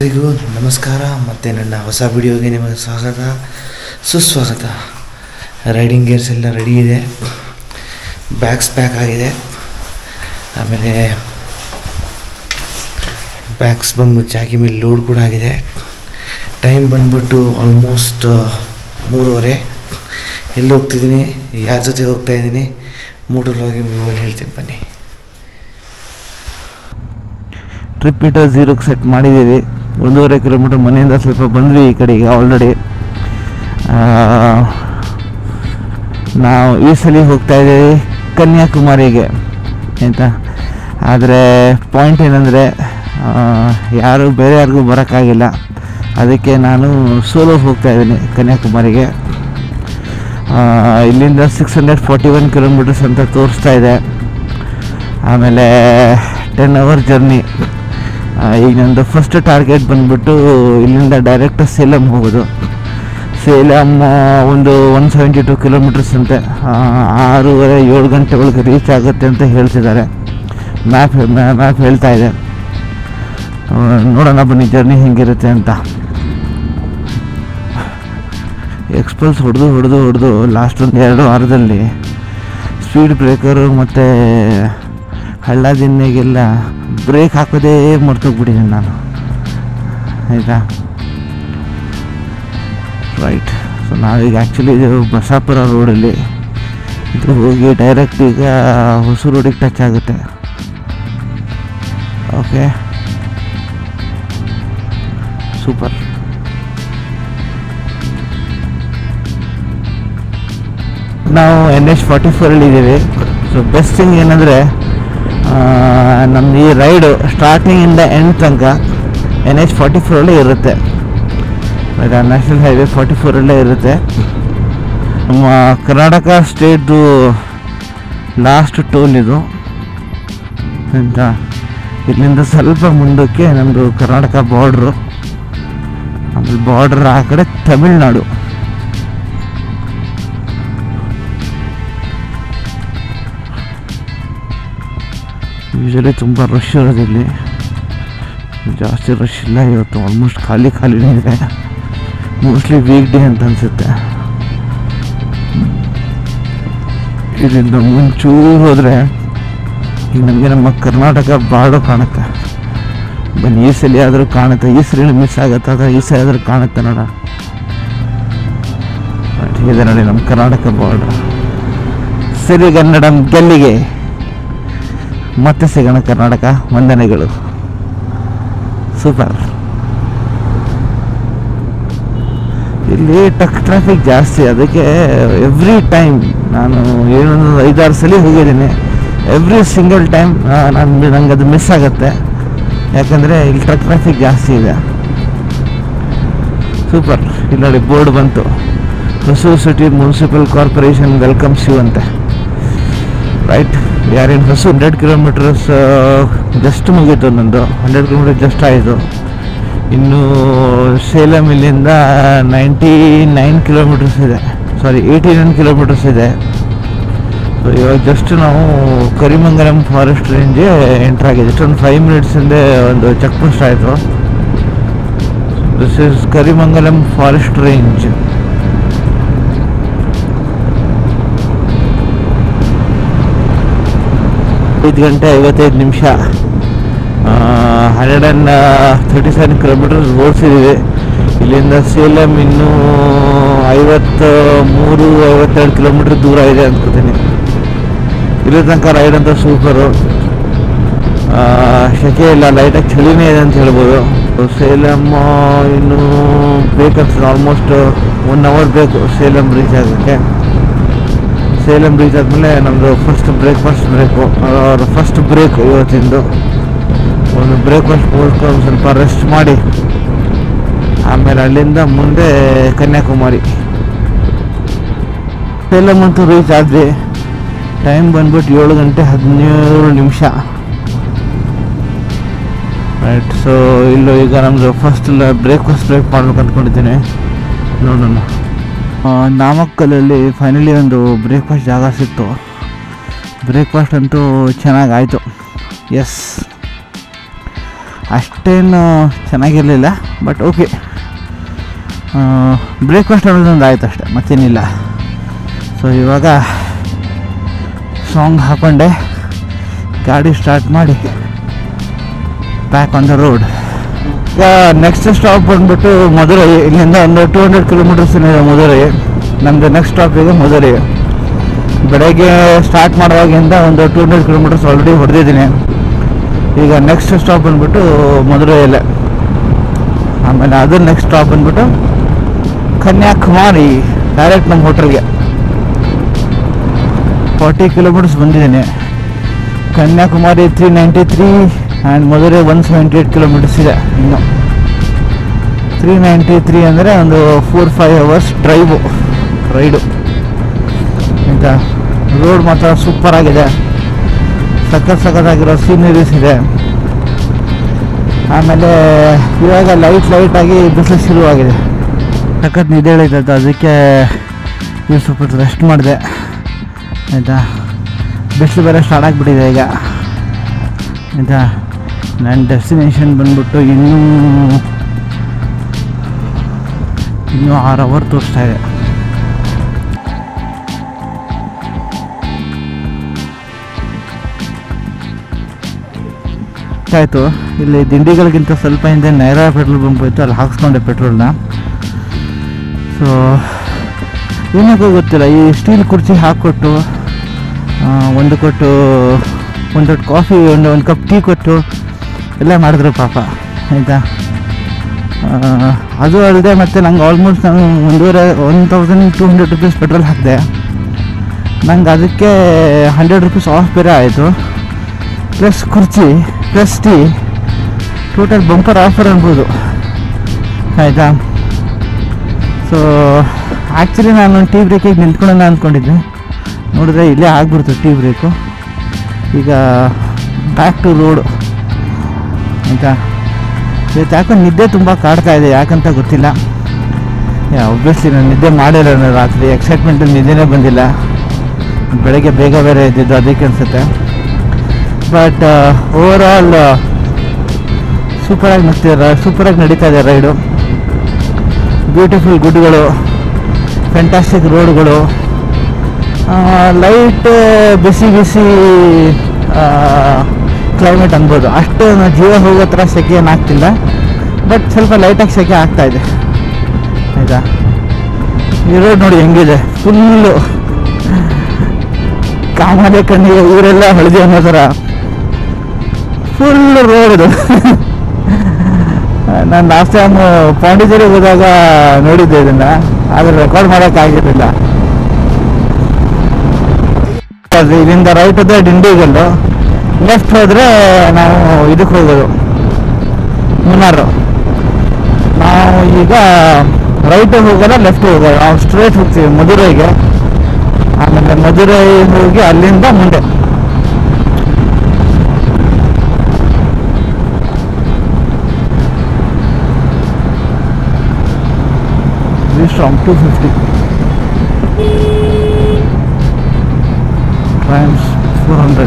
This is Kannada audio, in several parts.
ಎಲ್ಲರಿಗೂ ನಮಸ್ಕಾರ ಮತ್ತು ನನ್ನ ಹೊಸ ವಿಡಿಯೋಗೆ ನಿಮಗೆ ಸ್ವಾಗತ ಸುಸ್ವಾಗತ. ರೈಡಿಂಗ್ ಗೇರ್ಸ್ ಎಲ್ಲ ರೆಡಿ ಇದೆ, ಬ್ಯಾಗ್ಸ್ ಪ್ಯಾಕ್ ಆಗಿದೆ, ಆಮೇಲೆ ಬ್ಯಾಗ್ಸ್ ಬಂದ್ಬಿಟ್ಟು ಜಾಗಿ ಮೇಲೆ ಲೋಡ್ ಕೂಡ ಆಗಿದೆ. ಟೈಮ್ ಬಂದ್ಬಿಟ್ಟು ಆಲ್ಮೋಸ್ಟ್ 3:30. ಎಲ್ಲಿ ಹೋಗ್ತಿದ್ದೀನಿ, ಯಾರ ಜೊತೆ ಹೋಗ್ತಾಯಿದ್ದೀನಿ, ಮೂಟರ್ಲೋಗಿ ಮೊಬೈಲ್ ಹೇಳ್ತೀನಿ ಬನ್ನಿ. ಟ್ರಿಪ್ ಮೀಟರ್ 0ಕ್ಕೆ ಸೆಟ್ ಮಾಡಿದ್ದೀವಿ. 1.5 ಕಿಲೋಮೀಟರ್ ಮನೆಯಿಂದ ಸ್ವಲ್ಪ ಬಂದ್ವಿ ಈ ಕಡೆಗೆ ಆಲ್ರೆಡಿ. ನಾವು ಈ ಸಲ ಹೋಗ್ತಾ ಇದ್ದೀವಿ ಕನ್ಯಾಕುಮಾರಿಗೆ ಆಯಿತಾ. ಆದರೆ ಪಾಯಿಂಟ್ ಏನಂದರೆ ಬೇರೆ ಯಾರಿಗೂ ಬರೋಕ್ಕಾಗಿಲ್ಲ, ಅದಕ್ಕೆ ನಾನು ಸೋಲೋ ಹೋಗ್ತಾ ಇದ್ದೀನಿ ಕನ್ಯಾಕುಮಾರಿಗೆ. ಇಲ್ಲಿಂದ 641 ಕಿಲೋಮೀಟರ್ಸ್ ಅಂತ ತೋರಿಸ್ತಾ ಇದೆ. ಆಮೇಲೆ 10 ಅವರ್ ಜರ್ನಿ. ಈಗ ನಂದು ಫಸ್ಟ್ ಟಾರ್ಗೆಟ್ ಬಂದುಬಿಟ್ಟು ಇಲ್ಲಿಂದ ಡೈರೆಕ್ಟ್ ಸೇಲಂ ಹೋಗೋದು. ಸೇಲಂ ಒಂದು 172 ಕಿಲೋಮೀಟರ್ಸ್ ಅಂತೆ. 6:30-7 ಗಂಟೆ ಒಳಗೆ ರೀಚ್ ಆಗುತ್ತೆ ಅಂತ ಹೇಳ್ತಿದ್ದಾರೆ. ಮ್ಯಾಪ್ ಹೇಳ್ತಾ ಇದೆ. ನೋಡೋಣ ಬನ್ನಿ ಜರ್ನಿ ಹೆಂಗಿರುತ್ತೆ ಅಂತ. ಎಕ್ಸ್ಪಲ್ಸ್ ಹೊಡೆದು ಲಾಸ್ಟ್ ಒಂದು 2 ವಾರದಲ್ಲಿ ಸ್ಪೀಡ್ ಬ್ರೇಕರು ಮತ್ತು ಹಳ್ಳ ದಿನ್ನೆಗೆಲ್ಲ ಬ್ರೇಕ್ ಹಾಕೋದೇ ಮರ್ತೋಗ್ಬಿಟ್ಟಿದ್ದೀನಿ ನಾನು ಆಯಿತಾ. ರೈಟ್, ಸೊ ನಾವೀಗ ಆ್ಯಕ್ಚುಲಿ ಇದು ಬಸಾಪುರ ರೋಡಲ್ಲಿ ಇದು ಹೋಗಿ ಡೈರೆಕ್ಟ್ ಈಗ ಹೊಸೂರು ರೋಡಿಗೆ ಟಚ್ ಆಗುತ್ತೆ. Okay, super. ನಾವು NH44 ಇದ್ದೀವಿ. ಸೊ ಬೆಸ್ಟ್ ಥಿಂಗ್ ಏನಂದರೆ ನಮ್ದು ಈ ರೈಡು ಸ್ಟಾರ್ಟಿಂಗಿಂದ ಎಂಡ್ ತನಕ NH44 ಇರುತ್ತೆ. ನ್ಯಾಷನಲ್ ಹೈವೇ 44 ಇರುತ್ತೆ. ನಮ್ಮ ಕರ್ನಾಟಕ ಸ್ಟೇಟ್ದು ಲಾಸ್ಟ್ ಟೋಲ್ ಇದು ಅಂತ. ಇಲ್ಲಿಂದ ಸ್ವಲ್ಪ ಮುಂದಕ್ಕೆ ನಮ್ಮದು ಕರ್ನಾಟಕ ಬಾರ್ಡ್ರು, ಆಮೇಲೆ ಬಾರ್ಡ್ರ್ ಆ ಕಡೆ ತಮಿಳ್ನಾಡು. ಯೂಶಲಿ ತುಂಬ ರಶ್ ಇರೋದಿಲ್ಲಿ, ಜಾಸ್ತಿ ರಶ್ ಇಲ್ಲ ಇವತ್ತು. ಆಲ್ಮೋಸ್ಟ್ ಖಾಲಿನೇ ಇದೆ. ಮೋಸ್ಟ್ಲಿ ವೀಕ್ ಡೇ ಅಂತ ಅನಿಸುತ್ತೆ. ಇದರಿಂದ ಮುಂಚೂರು ಹೋದರೆ ಈಗ ನಮಗೆ ನಮ್ಮ ಕರ್ನಾಟಕ ಬಾರ್ಡರ್ ಕಾಣುತ್ತೆ. ಬನ್ನಿ ಈ ಸಲ ಆದರೂ ಕಾಣುತ್ತೆ. ಈ ಸಲ ಮಿಸ್ ಆಗುತ್ತೆ, ಆದರೆ ಈ ಸಲ ಆದರೂ ಕಾಣುತ್ತೆ ನೋಡ. ಇದೆ ನೋಡಿ ನಮ್ಮ ಕರ್ನಾಟಕ ಬಾರ್ಡರ್. ಸಿರಿಗನ್ನಡಂ ಗೆಲ್ಲಿಗೆ ಮತ್ತೆ ಸಿಗೋಣ ಕರ್ನಾಟಕ. ವಂದನೆಗಳು. ಸೂಪರ್. ಇಲ್ಲಿ ಟ್ರಾಫಿಕ್ ಜಾಸ್ತಿ, ಅದಕ್ಕೆ ಎವ್ರಿ ಟೈಮ್ ನಾನು ಏನೊಂದು 5-6 ಸಲ ಹೋಗಿದ್ದೀನಿ. ಎವ್ರಿ ಸಿಂಗಲ್ ಟೈಮ್ ನಂಗೆ ಅದು ಮಿಸ್ ಆಗುತ್ತೆ, ಯಾಕಂದರೆ ಇಲ್ಲಿ ಟ್ರಾಫಿಕ್ ಜಾಸ್ತಿ ಇದೆ. ಸೂಪರ್. ಇಲ್ಲಿ ನೋಡಿ ಬೋರ್ಡ್ ಬಂತು, Hosur city municipal corporation welcomes you ಅಂತೆ. ರೈಟ್, ಯಾರೇನು ಹೊಸೂರು 100 ಕಿಲೋಮೀಟರ್ಸ್ ಜಸ್ಟ್ ಮುಗೀತು. ನಂದು 100 ಕಿಲೋಮೀಟರ್ ಜಸ್ಟ್ ಆಯಿತು. ಇನ್ನು ಸೇಲಂ ಇಲ್ಲಿಂದ 99 ಕಿಲೋಮೀಟರ್ಸ್ ಇದೆ, 89 ಕಿಲೋಮೀಟರ್ಸ್ ಇದೆ. ಸೊ ಇವಾಗ ಜಸ್ಟ್ ನಾವು ಕರಿಮಂಗಲಂ ಫಾರೆಸ್ಟ್ ರೇಂಜ್ಗೆ ಎಂಟ್ರ್ ಆಗಿದೆ. ಜಸ್ಟ್ ಒಂದು 5 ಮಿನಿಟ್ಸ್ ಹಿಂದೆ ಒಂದು ಚೆಕ್ ಪೋಸ್ಟ್ ಆಯಿತು. This is Karimangalam forest range. 5 ಗಂಟೆ 55 ನಿಮಿಷ, 137 ಕಿಲೋಮೀಟರ್ಸ್ ಓಡಿಸಿದ್ದೀವಿ. ಇಲ್ಲಿಂದ ಸೇಲಂ ಇನ್ನೂ 53-52 ಕಿಲೋಮೀಟರ್ ದೂರ ಇದೆ ಅಂದ್ಕೋತೀನಿ. ಇಲ್ಲಿ ತನಕ ರೈಡ್ ಅಂತ ಸೂಪರು. ಶೆಕೆ ಇಲ್ಲ, ಲೈಟಾಗಿ ಚಳಿನೇ ಇದೆ ಅಂತ ಹೇಳ್ಬೋದು. ಸೇಲಂ ಇನ್ನೂ ಬೇಕನ್ಸುತ್ತೆ, ಆಲ್ಮೋಸ್ಟ್ 1 ಅವರ್ ಬೇಕು ಸೇಲಂ ರೀಚ್ ಆಗೋಕ್ಕೆ. ಸೇಲಂ ರೀಚ್ ಆದಮೇಲೆ ನಮ್ಮದು ಫಸ್ಟ್ ಬ್ರೇಕ್ ಇವತ್ತಿಂದು. ಒಂದು ಬ್ರೇಕ್ಫಾಸ್ಟ್ ಮುಗಿಸ್ಕೊಂಡು ಸ್ವಲ್ಪ ರೆಸ್ಟ್ ಮಾಡಿ ಆಮೇಲೆ ಅಲ್ಲಿಂದ ಮುಂದೆ ಕನ್ಯಾಕುಮಾರಿ. ಸೇಲಂ ಅಂತೂ ರೀಚ್ ಆದ್ವಿ. ಟೈಮ್ ಬಂದ್ಬಿಟ್ಟು 7 ಗಂಟೆ 17 ನಿಮಿಷ. ರೈಟ್, ಸೊ ಇಲ್ಲೂ ಈಗ ನಮ್ಮದು ಫಸ್ಟ್ ಬ್ರೇಕ್ಫಾಸ್ಟ್ ಮಾಡ್ಬೇಕು ಅಂದ್ಕೊಂಡಿದ್ದೀನಿ. ನೋಡೋಣ. ನಾಮಕ್ಕಲಲ್ಲಿ ಫೈನಲಿ ಒಂದು ಬ್ರೇಕ್ಫಾಸ್ಟ್ ಜಾಗ ಸಿಕ್ತು. ಬ್ರೇಕ್ಫಾಸ್ಟ್ ಅಂತೂ ಚೆನ್ನಾಗಾಯಿತು. ಎಸ್, ಅಷ್ಟೇನು ಚೆನ್ನಾಗಿರಲಿಲ್ಲ, ಬಟ್ ಓಕೆ. ಬ್ರೇಕ್ಫಾಸ್ಟ್ ಅನ್ನೋದೊಂದು ಆಯ್ತು ಅಷ್ಟೆ, ಮತ್ತೇನಿಲ್ಲ. ಸೊ ಇವಾಗ ಸಾಂಗ್ ಹಾಕ್ಕೊಂಡೆ ಗಾಡಿ ಸ್ಟಾರ್ಟ್ ಮಾಡಿ ಬ್ಯಾಕ್ ಆನ್ ದ ರೋಡ್. ಈಗ ನೆಕ್ಸ್ಟ್ ಸ್ಟಾಪ್ ಬಂದ್ಬಿಟ್ಟು ಮಧುರೈ. ಇಲ್ಲಿಂದ ಒಂದು 200 ಕಿಲೋಮೀಟರ್ಸ್ ಇದೆ ಮಧುರೈ. ನಮ್ಮದು ನೆಕ್ಸ್ಟ್ ಸ್ಟಾಪ್ ಈಗ ಮಧುರೈ. ಬೆಳಗ್ಗೆ ಸ್ಟಾರ್ಟ್ ಮಾಡುವಾಗಿಂದ ಒಂದು 200 ಕಿಲೋಮೀಟರ್ಸ್ ಆಲ್ರೆಡಿ ಹೊಡೆದಿದ್ದೀನಿ. ಈಗ ನೆಕ್ಸ್ಟ್ ಸ್ಟಾಪ್ ಬಂದ್ಬಿಟ್ಟು ಮಧುರೈಯಲ್ಲೇ. ಆಮೇಲೆ ಅದು ನೆಕ್ಸ್ಟ್ ಸ್ಟಾಪ್ ಬಂದ್ಬಿಟ್ಟು ಕನ್ಯಾಕುಮಾರಿ, ಡೈರೆಕ್ಟ್ ನಮ್ಮ ಹೋಟೆಲ್ಗೆ. 40 ಕಿಲೋಮೀಟರ್ಸ್ ಬಂದಿದ್ದೀನಿ. ಕನ್ಯಾಕುಮಾರಿ 393 ಆ್ಯಂಡ್ ಮಧುರೈ 178 ಕಿಲೋಮೀಟರ್ಸ್ ಇದೆ ಇನ್ನು. 393 ಅಂದರೆ ಒಂದು 4-5 ಅವರ್ಸ್ ರೈಡು. ಆಯಿತಾ. ರೋಡ್ ಮಾತ್ರ ಸೂಪರಾಗಿದೆ, ಸಖತ್ತಾಗಿರೋ ಸೀನರೀಸ್ ಇದೆ. ಆಮೇಲೆ ಇವಾಗ ಲೈಟಾಗಿ ಬಿಸಿಲು ಶುರುವಾಗಿದೆ. ಸಖತ್ ನಿದ್ದೆ ಹೇಳಿದ್ದು, ಅದಕ್ಕೆ ನೀವು ಸ್ವಲ್ಪ ರೆಸ್ಟ್ ಮಾಡಿದೆ. ಆಯಿತಾ. ಬಿಸಿಲು ಬೇರೆ ಸ್ಟಾರ್ಟ್ ಆಗಿಬಿಟ್ಟಿದೆ ಈಗ. ಆಯಿತಾ. ನನ್ನ ಡೆಸ್ಟಿನೇಷನ್ ಬಂದ್ಬಿಟ್ಟು ಇನ್ನೂ 6 ಅವರ್ ತೋರಿಸ್ತಾ ಇದೆ. ಆಯಿತು. ಇಲ್ಲಿ ದಿಂಡಿಗಳಿಗಿಂತ ಸ್ವಲ್ಪ ಹಿಂದೆ ನೈರಾ ಪೆಟ್ರೋಲ್ ಬಂಕ್ ಇತ್ತು, ಅಲ್ಲಿ ಹಾಕ್ಸ್ಕೊಂಡೆ ಪೆಟ್ರೋಲ್ನ. ಸೊ ಏನಕ್ಕೂ ಗೊತ್ತಿಲ್ಲ, ಈ ಸ್ಟೀಲ್ ಕುರ್ಚಿ ಹಾಕ್ಕೊಟ್ಟು ಒಂದು ಕಾಫಿ, ಒಂದು ಕಪ್ ಟೀ ಕೊಟ್ಟು ಎಲ್ಲ ಮಾಡಿದ್ರು ಪಾಪ. ಆಯಿತಾ. ಅದು ಅಲ್ಲದೆ ಮತ್ತು ನಂಗೆ ಆಲ್ಮೋಸ್ಟ್ ನಾನು 1200 ರುಪೀಸ್ ಪೆಟ್ರೋಲ್ ಹಾಕಿದೆ. ನಂಗೆ ಅದಕ್ಕೆ 100 ರುಪೀಸ್ ಆಫ್ ಬೇರೆ ಆಯಿತು, ಪ್ಲಸ್ ಕುರ್ಚಿ plus tea, total bumper offer ಅನ್ಬೋದು. ಆಯಿತಾ. ಸೊ ಆ್ಯಕ್ಚುಲಿ ನಾನು ಟೀ ಬ್ರೇಕಿಗೆ ನಿಂತ್ಕೊಳ್ಳೋಣ ಅಂದ್ಕೊಂಡಿದ್ದೆ, ನೋಡಿದ್ರೆ ಇಲ್ಲೇ ಆಗ್ಬಿಡ್ತು ಟೀ ಬ್ರೇಕು. ಈಗ ಬ್ಯಾಕ್ ಟು ರೋಡು. ಆಯಿತಾ. ಇವತ್ತು ಯಾಕೋ ನಿದ್ದೆ ತುಂಬ ಕಾಡ್ತಾ ಇದೆ, ಯಾಕಂತ ಗೊತ್ತಿಲ್ಲ. ಒಬ್ವಿಯಸ್ಲಿ ನಾನು ನಿದ್ದೆ ಮಾಡಿಲ್ಲ, ನಾನು ರಾತ್ರಿ ಎಕ್ಸೈಟ್ಮೆಂಟಲ್ಲಿ ನಿದ್ದೆನೇ ಬಂದಿಲ್ಲ. ಬೆಳಗ್ಗೆ ಬೇಗ ಬೇರೆ ಇದ್ದಿದ್ದು, ಅದಕ್ಕೆ ಅನಿಸುತ್ತೆ. ಬಟ್ ಓವರ್ ಆಲ್ ಸೂಪರಾಗಿ ನಡೀತಾ ಇದೆ ರೈಡು. ಬ್ಯೂಟಿಫುಲ್ ಗುಡ್ಗಳು, ಫ್ಯಾಂಟಾಸ್ಟಿಕ್ ರೋಡ್ಗಳು, ಲೈಟ್ ಬಿಸಿ ಕ್ಲೈಮೇಟ್ ಅನ್ಬೋದು. ಅಷ್ಟು ಜೀವ ಹೋಗೋ ಥರ ಸೆಕೆ ಏನಾಗ್ತಿಲ್ಲ, ಬಟ್ ಸ್ವಲ್ಪ ಲೈಟಾಗಿ ಸೆಕೆ ಆಗ್ತಾಯಿದೆ. ಆಯಿತಾ. ಈ ರೋಡ್ ನೋಡಿ ಹೆಂಗಿದೆ, ಫುಲ್ಲು ಕಾಮಾಲೆ ಕಣ್ಣಿಗೆ ಊರೆಲ್ಲ ಹಳದಿ ಅನ್ನೋ ಥರ ಫುಲ್ ರೋಡ್ ಇದು. ನಾನು ಲಾಸ್ಟ್ ಟೈಮ್ ಪಾಂಡಿಚೇರಿಗೆ ಹೋದಾಗ ನೋಡಿದ್ದೆ ಇದನ್ನು, ಆದರೆ ರೆಕಾರ್ಡ್ ಮಾಡೋಕ್ಕಾಗಿರಲಿಲ್ಲ. ಇಲ್ಲಿಂದ ರೈಟ್ ಹೋದರೆ ಡಿಂಡಿಗಲ್ಲು, ಲೆಫ್ಟ್ ಹೋದರೆ ನಾವು ಇದಕ್ಕೆ ಹೋಗೋದು ಮುನ್ನಾರು. ನಾವು ಈಗ ರೈಟ್ ಹೋಗೋಲ್ಲ, ಲೆಫ್ಟ್ ಹೋಗೋದು. ನಾವು ಸ್ಟ್ರೇಟ್ ಹೋಗ್ತೀವಿ ಮಧುರೈಗೆ. ಆಮೇಲೆ ಮಧುರೈ ಹೋಗಿ ಅಲ್ಲಿಂದ ಮುಂದೆ. Strong 250 times 400.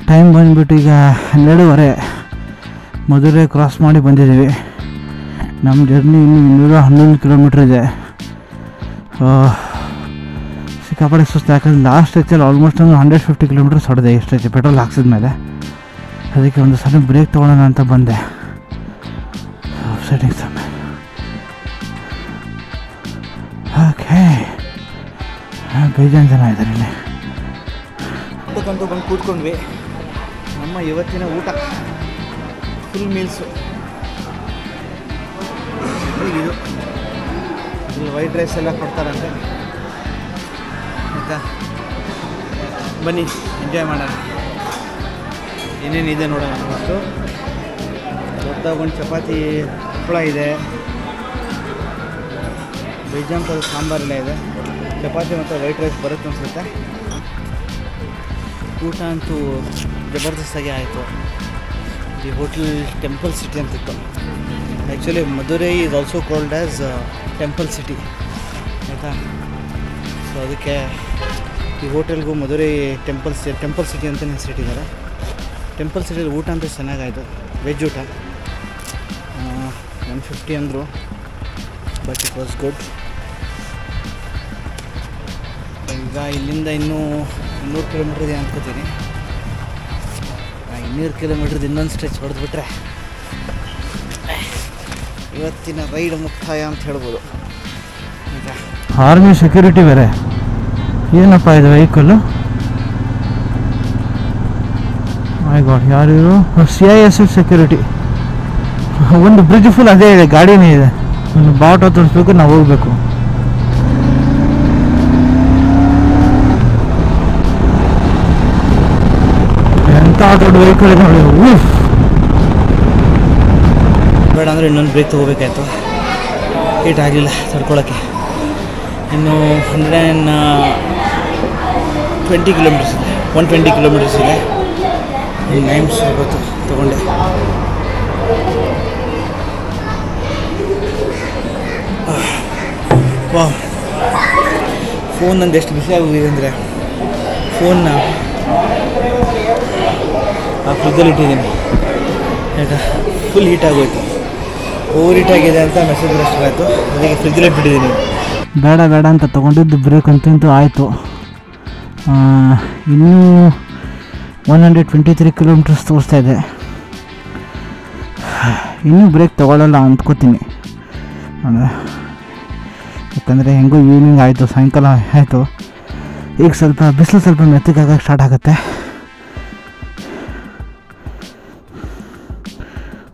ಟೈಮ್ ಬಂದುಬಿಟ್ಟು ಈಗ 12:30. ಮಧುರೈ ಕ್ರಾಸ್ ಮಾಡಿ ಬಂದಿದ್ದೀವಿ. ನಮ್ಮ ಜರ್ನಿ ಇನ್ನೂ 211 ಕಿಲೋಮೀಟ್ರ್ ಇದೆ. ಸಿಕ್ಕಾಪಟ್ಟೆ ಸುಸ್ತು, ಯಾಕಂದ್ರೆ ಲಾಸ್ಟ್ ಸ್ಟ್ರೆಚಲ್ಲಿ ಆಲ್ಮೋಸ್ಟ್ ಒಂದು 150 ಕಿಲೋಮೀಟರ್ಸ್ ಹೊಡೆದೆ ಈ ಸ್ಟ್ರೆಚ್ ಪೆಟ್ರೋಲ್ ಹಾಕ್ಸಿದ್ಮೇಲೆ. ಅದಕ್ಕೆ ಒಂದು ಸಲ ಬ್ರೇಕ್ ತೊಗೊಳ್ಳೋಣ ಅಂತ ಬಂದೆ. ಸೆಟ್ಟಿಂಗ್ ಸಮಯ. ಓಕೆ, ಬೇಜಾನ್ ಜನ ಇದ್ದಾರೆ ಇಲ್ಲಿ. ಊಟಕ್ಕಂತೂ ಬಂದು ಕೂತ್ಕೊಂಡ್ವಿ. ನಮ್ಮ ಇವತ್ತಿನ ಊಟ ಫುಲ್ ಮೀಲ್ಸು. ಇದು ಇಲ್ಲಿ ವೈಟ್ ರೈಸ್ ಎಲ್ಲ ಕೊಡ್ತಾರಂತೆ. ಆಯಿತಾ. ಬನ್ನಿ ಎಂಜಾಯ್ ಮಾಡೋಣ. ಏನೇನಿದೆ ನೋಡೋಣ. ಫಸ್ಟು ದೊಡ್ಡದಾಗಿ ಒಂದು ಚಪಾತಿ, ಹಪ್ಪಳ ಇದೆ, ಬೇಜಾನ್ ಥರ ಸಾಂಬಾರೆಲ್ಲ ಇದೆ. ಚಪಾತಿ ಮತ್ತು ವೈಟ್ ರೈಸ್ ಬರುತ್ತೆ ಅನಿಸುತ್ತೆ. ಊಟ ಅಂತೂ ಜಬರ್ದಸ್ತಾಗಿ ಆಯಿತು. ದಿ ಹೋಟೆಲ್ ಟೆಂಪಲ್ ಸಿಟಿ ಅಂತಿತ್ತು. Actually Madurai is also called as temple city. ಆಯಿತಾ. ಸೊ ಅದಕ್ಕೆ ಈ ಹೋಟೆಲ್ಗೂ ಮಧುರೈ ಟೆಂಪಲ್ ಸಿಟಿ ಅಂತಲೇ ಹೆಸರಿಟ್ಟಿದ್ದಾರೆ. ಟೆಂಪಲ್ ಸಿಟಿಯಲ್ಲಿ ಊಟ ಅಂತ ಚೆನ್ನಾಗಾಯಿತು, ವೆಜ್ ಊಟ 150 ಅಂದರು, ಬಟ್ ಇಟ್ ವಾಸ್ ಗುಡ್. ಈಗ ಇಲ್ಲಿಂದ ಇನ್ನೂ 200 ಕಿಲೋಮೀಟ್ರ್ ಇದೆ ಅನ್ಕೋತೀನಿ. 200 ಕಿಲೋಮೀಟ್ರದ್ದು ಇನ್ನೊಂದು ಸ್ಟ್ರೆಚ್ ಹೊಡೆದ್ಬಿಟ್ರೆ ಇವತ್ತಿನ ರೈಡ್ ಮುಕ್ತಾಯ ಅಂತ ಹೇಳ್ಬೋದು. ಆರ್ಮಿ ಸೆಕ್ಯೂರಿಟಿ ಬೇರೆ, ಏನಪ್ಪ ಇದು ವೆಹಿಕಲ್ಲು? ಮೈ ಗಾಡ್, ಯಾರು? CISF security. ಒಂದು ಬ್ರಿಡ್ಜ್ ಫುಲ್ ಅದೇ ಇದೆ, ಗಾಡಿನೇ ಇದೆ. ಒಂದು ಬಾವುಟ ತೋರಿಸ್ಬೇಕು, ನಾವು ಹೋಗ್ಬೇಕು. ಎಂಥ ದೊಡ್ಡ ವೆಹಿಕಲ್ ಇದೆ ನೋಡಿ. ಬೇಡ ಅಂದರೆ ಇನ್ನೊಂದು ಬ್ರೇಕ್ ತೊಗೋಬೇಕಾಯ್ತು, ಹೀಟ್ ಆಗಲಿಲ್ಲ ತಡ್ಕೊಳ್ಳೋಕ್ಕೆ. ಇನ್ನು 120 ಕಿಲೋಮೀಟರ್ಸ್ ಇದೆ, 120 ಕಿಲೋಮೀಟರ್ಸ್ ಇದೆ. ಇನ್ನು ನೈಮ್ಸ್ ಇವತ್ತು ತೊಗೊಂಡೆ. ವಾ, ಫೋನ್ ನಂದು ಎಷ್ಟು ಬಿಸಿ ಆಗೋಗಿದೆ ಅಂದರೆ, ಫೋನ್ನ ಆ ಫ್ರಿಜ್ಜಲ್ಲಿ ಇಟ್ಟಿದ್ದೀನಿ. ಆಯಿತಾ, ಫುಲ್ ಹೀಟ್ ಆಗೋಯ್ತು. ಓವರ್ ಹೀಟ್ ಆಗಿದೆ ಅಂತ ಮೆಸೇಜ್ ಅಷ್ಟು ಆಯಿತು, ಅದಕ್ಕೆ ಫ್ರಿಜ್ಜಲ್ಲಿ ಇಟ್ಟಿದ್ದೀನಿ. ಬೇಡ ಬೇಡ ಅಂತ ತೊಗೊಂಡಿದ್ದು ಬ್ರೇಕ್ ಅಂತೂ ಆಯಿತು. ಇನ್ನೂ 123 ಕಿಲೋಮೀಟರ್ಸ್ ತೋರಿಸ್ತಾ ಇದೆ. ಇನ್ನೂ ಬ್ರೇಕ್ ತೊಗೊಳ್ಳಲ್ಲ ಅಂದ್ಕೋತೀನಿ, ಯಾಕಂದರೆ ಹೆಂಗೂ ಈವ್ನಿಂಗ್ ಆಯಿತು, ಸಾಯಂಕಾಲ ಆಯಿತು. ಈಗ ಸ್ವಲ್ಪ ಬಿಸಿಲು ಸ್ವಲ್ಪ ಮೆತ್ತಗಾಗಕ್ಕೆ ಸ್ಟಾರ್ಟ್ ಆಗುತ್ತೆ.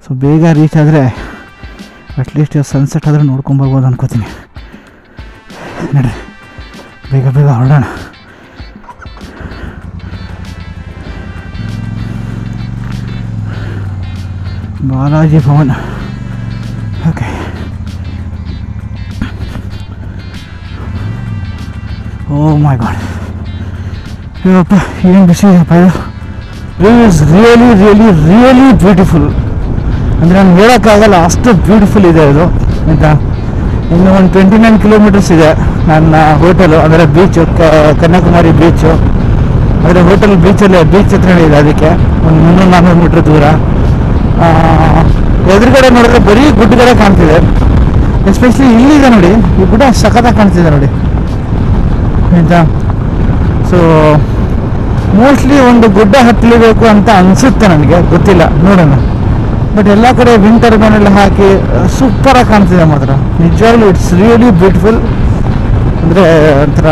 ಸೊ ಬೇಗ ರೀಚ್ ಆದರೆ ಅಟ್ಲೀಸ್ಟ್ ಸನ್ಸೆಟ್ ಆದರೂ ನೋಡ್ಕೊಂಬರ್ಬೋದು ಅನ್ಕೋತೀನಿ. ನಡ್ರಿ ಬೇಗ ಬೇಗ ಹೊರಡೋಣ. ಬಾಲಾಜಿ ಭವನ್. ಓಕೆ, ಓ ಮೈ ಗಾಡ್, ಇವಪ್ಪ ಏನು ಬಿಸಿ ಇದೆಯಪ್ಪ ಇದು. View is really really really beautiful. ಅಂದರೆ ನಾನು ಹೇಳೋಕ್ಕಾಗಲ್ಲ, ಅಷ್ಟು ಬ್ಯೂಟಿಫುಲ್ ಇದೆ ಇದು. ಆಯಿತಾ, ಇನ್ನು ಒಂದು 29 ಕಿಲೋಮೀಟರ್ಸ್ ಇದೆ ನನ್ನ ಹೋಟೆಲು, ಅಂದರೆ ಬೀಚು, ಕನ್ಯಾಕುಮಾರಿ ಬೀಚು. ಅಂದರೆ ಹೋಟೆಲ್ ಬೀಚಲ್ಲೇ, ಬೀಚ್ ಹತ್ರನೇ ಇದೆ. ಅದಕ್ಕೆ ಒಂದು 300-400 ಮೀಟ್ರ್ ದೂರ. ಎದುರುಗಡೆ ನೋಡಿದ್ರೆ ಬರೀ ಗುಡ್ಡಗಳೇ ಕಾಣ್ತಿದೆ. ಎಸ್ಪೆಷಲಿ ಇಲ್ಲಿದೆ ನೋಡಿ, ಈ ಗುಡ್ಡ ಸಖತ್ತಾಗಿ ಕಾಣ್ತಿದೆ ನೋಡಿ. ಆಯಿತಾ, ಸೊ ಮೋಸ್ಟ್ಲಿ ಒಂದು ಗುಡ್ಡ ಹತ್ತಲೇಬೇಕು ಅಂತ ಅನಿಸುತ್ತೆ ನನಗೆ, ಗೊತ್ತಿಲ್ಲ, ನೋಡೋಣ. ಬಟ್ ಎಲ್ಲ ಕಡೆ ವಿಂಟರ್ ಮನೆಲ್ಲ ಹಾಕಿ ಸೂಪರಾಗಿ ಕಾಣ್ತಿದೆ ಮಾತ್ರ. ನಿಜವಾಗ್ಲೂ ಇಟ್ಸ್ ರಿಯಲಿ ಬ್ಯೂಟಿಫುಲ್. ಅಂದರೆ ಒಂಥರ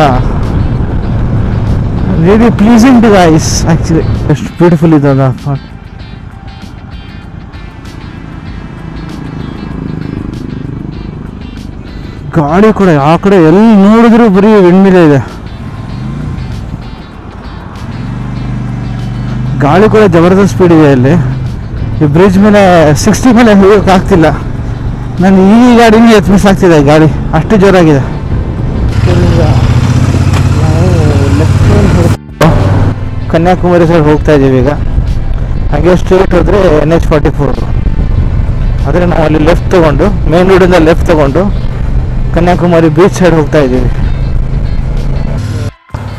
really pleasing to eyes. Actually ಎಷ್ಟು ಬ್ಯೂಟಿಫುಲ್ ಇದೆ ಅದು ಸ್ಪಾಟ್. ಗಾಡಿ ಕೂಡ ಆ ಕಡೆ ಎಲ್ಲಿ ನೋಡಿದ್ರು ಬರೀ ವಿಂಡ್ಮಿಲ್ ಇದೆ. ಗಾಳಿ ಕೂಡ ಜಬರ್ದಸ್ತ್ ಸ್ಪೀಡ್ ಇದೆ ಇಲ್ಲಿ. ಈ ಬ್ರಿಡ್ಜ್ ಮೇಲೆ 60 ಮೇಲೆ ಹೋಗೋಕೆ ಆಗ್ತಿಲ್ಲ. ನಾನು ಈ ಗಾಡಿನೇ ಮಿಸ್ ಆಗ್ತಿದೆ, ಗಾಡಿ ಅಷ್ಟು ಜೋರಾಗಿದೆ. ಕನ್ಯಾಕುಮಾರಿ ಸೈಡ್ ಹೋಗ್ತಾ ಇದ್ದೀವಿ ಈಗ. ಹಾಗೆ ಸ್ಟ್ರೇಟ್ ಹೋದರೆ NH44. ಆದರೆ ನಾವು ಅಲ್ಲಿ ಲೆಫ್ಟ್ ತೊಗೊಂಡು, ಮೇನ್ ರೋಡಿಂದ ಲೆಫ್ಟ್ ತೊಗೊಂಡು ಕನ್ಯಾಕುಮಾರಿ ಬೀಚ್ ಸೈಡ್ ಹೋಗ್ತಾ ಇದ್ದೀವಿ.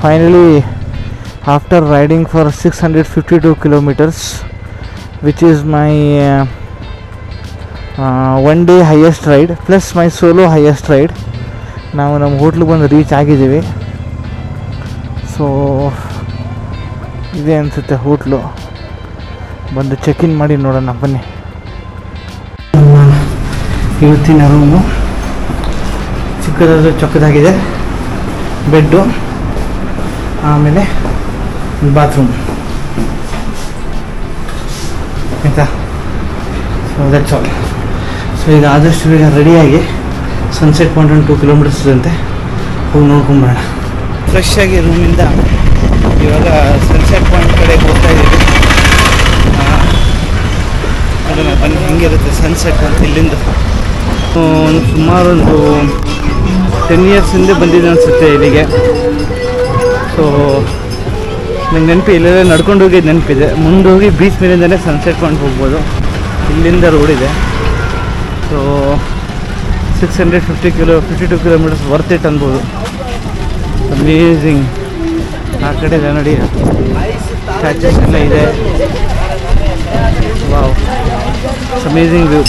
Finally after riding for 652 kilometres, which is my one day highest ride plus my solo highest ride. ನಾವು ನಮ್ಮ ಹೋಟ್ಲಿಗೆ ಬಂದು ರೀಚ್ ಆಗಿದ್ದೀವಿ. ಸೊ ಇದೆ ಅನಿಸುತ್ತೆ ಹೋಟ್ಲು. ಬಂದು ಚೆಕ್ ಇನ್ ಮಾಡಿ ನೋಡೋಣ ಬನ್ನಿ. ಇವತ್ತಿನ ರೂಮು ಚಿಕ್ಕದಾದ ಚೊಕ್ಕದಾಗಿದೆ. ಬೆಡ್ಡು, ಆಮೇಲೆ ಬಾತ್ರೂಮ್, ಆಯಿತಾ. So that's all. ಸೊ ಈಗ ಆದಷ್ಟು ಬೇಗ ರೆಡಿಯಾಗಿ ಸನ್ಸೆಟ್ ಪಾಯಿಂಟ್ 2 ಕಿಲೋಮೀಟರ್ಸ್ ಅಂತೆ, ಹೋಗಿ ನೋಡ್ಕೊಂಬರೋಣ. ಫ್ರೆಶ್ ಆಗಿ ರೂಮಿಂದ ಇವಾಗ ಸನ್ಸೆಟ್ ಪಾಯಿಂಟ್ ಕಡೆ ಹೋಗ್ತಾ ಇದ್ದೀವಿ. ಅದನ್ನು ಬನ್ನಿ ಹೆಂಗಿರುತ್ತೆ ಸನ್ಸೆಟ್ ಅಂತ ಇಲ್ಲಿಂದ. ಸುಮಾರು ಒಂದು 10 ಇಯರ್ಸ್ ಹಿಂದೆ ಬಂದಿದ್ದೆ ಅನಿಸುತ್ತೆ ಇಲ್ಲಿಗೆ. ಸೊ ನಂಗೆ ನೆನಪು, ಇಲ್ಲೆಲ್ಲ ನಡ್ಕೊಂಡು ಹೋಗಿದ್ದು ನೆನಪಿದೆ. ಮುಂದೆ ಹೋಗಿ ಬೀಚ್ ಮೇಲಿಂದಲೇ ಸನ್ಸೆಟ್ ಪಾಯಿಂಟ್ ಹೋಗ್ಬೋದು. ಇಲ್ಲಿಂದ ರೋಡ್ ಇದೆ. ಸೊ 52 ಕಿಲೋಮೀಟರ್ಸ್ ವರ್ತ್ ಇಟ್ ಅನ್ಬೋದು. ಅಮೇಝಿಂಗ್. ಆ ಕಡೆ ಇದೆ ನೋಡಿ, ಸ್ಟ್ಯಾಚಸ್ ಎಲ್ಲ ಇದೆ. Wow, amazing view.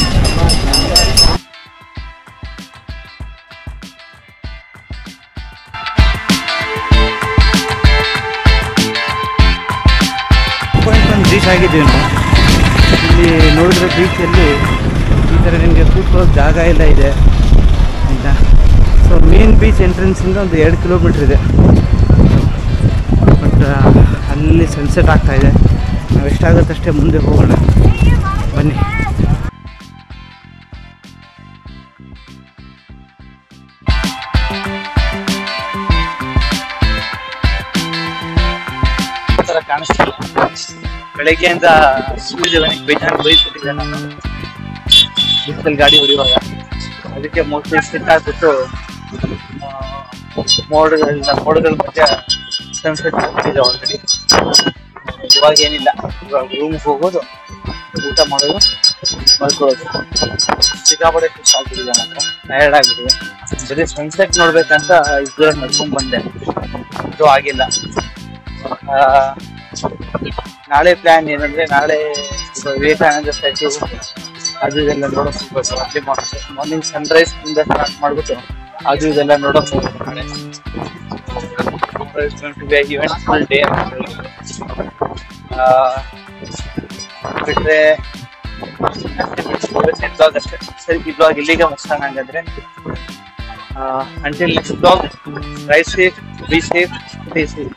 ರೀಚ್ ಆಗಿದ್ದೀವಿ ನಾವು. ಇಲ್ಲಿ ನೋಡಿದ್ರೆ ಬೀಚಲ್ಲಿ ಈ ಥರ ನಿಮಗೆ ಕೂತ್ಕೊಳ್ಳೋ ಜಾಗ ಎಲ್ಲ ಇದೆ ಆಯಿತಾ. ಸೊ ಮೇನ್ ಬೀಚ್ ಎಂಟ್ರೆನ್ಸಿಂದ ಒಂದು 2 ಕಿಲೋಮೀಟ್ರ್ ಇದೆ. ಬಟ್ ಅಲ್ಲಿ ಸನ್ಸೆಟ್ ಆಗ್ತಾಯಿದೆ. ನಾವು ಎಷ್ಟಾಗುತ್ತಷ್ಟೇ ಮುಂದೆ ಹೋಗೋಣ ಬನ್ನಿ. ಥರ ಕಾಣಿಸ್ತಿಲ್ಲ. ಬೆಳಗ್ಗೆಯಿಂದ ಸೂರ್ಯನಿಗೆ ಬೇಜಾರು ಬೈಸ್ಬಿಟ್ಟಿದ್ದೆ ನಾನು ಬಿಸಿಲಲ್ಲಿ ಗಾಡಿ ಹೊಡೆಯುವಾಗ. ಅದಕ್ಕೆ ಮೋಸ್ಟ್ಲಿ ಸಿಟ್ ಆಗ್ಬಿಟ್ಟು ಮೋಡಗಳ ಮಧ್ಯ ಸನ್ಸೆಟ್ ಆಗ್ತಿದೆ ಆಲ್ರೆಡಿ. ಇವಾಗ ಏನಿಲ್ಲ, ಇವಾಗ ರೂಮ್ಗೆ ಹೋಗೋದು, ಊಟ ಮಾಡೋದು, ಮಲ್ಕೊಳ್ಳೋದು. ಸಿಕ್ಕಾಪಟ್ಟೆ ಖುಷಿ ಆಗ್ಬಿಟ್ಟಿದೆ, ನನಗೆ ಟಯರ್ಡ್ ಆಗ್ಬಿಟ್ಟಿದೆ. ಬರೀ ಸನ್ಸೆಟ್ ನೋಡ್ಬೇಕಂತ ಇಬ್ಬರ ನಡ್ಕೊಂಡ್ ಬಂದೆ, ಇದು ಆಗಿಲ್ಲ. ನಾಳೆ ಪ್ಲಾನ್ ಏನಂದ್ರೆ, ನಾಳೆ ವಿವೇಕಾನಂದ ಸ್ಟ್ಯಾಚ್ಯೂ ಅದು ಇದೆಲ್ಲ ನೋಡೋಕೆ ಹೋಗ್ಬೇಕು. ಅರ್ಲಿ ಮಾರ್ನಿಂಗ್ ಸನ್ರೈಸ್ ಇಂದ ಸ್ಟಾರ್ಟ್ ಮಾಡ್ಬಿಟ್ಟು ಅದು ಇದೆಲ್ಲ ನೋಡೋಕೆ ಹೋಗ್ಬೇಕು ನಾಳೆ. ಫುಲ್ ಡೇ ಬಿಟ್ರೆ ಬ್ಲಾಗ್ ಅಷ್ಟೇ. ಸರಿ, ಈ ಬ್ಲಾಗ್ ಇಲ್ಲಿಗೆ ಮುಗಿಸೋಣ ಹಂಗಾದ್ರೆ. until next vlog, ride safe, be safe, stay safe.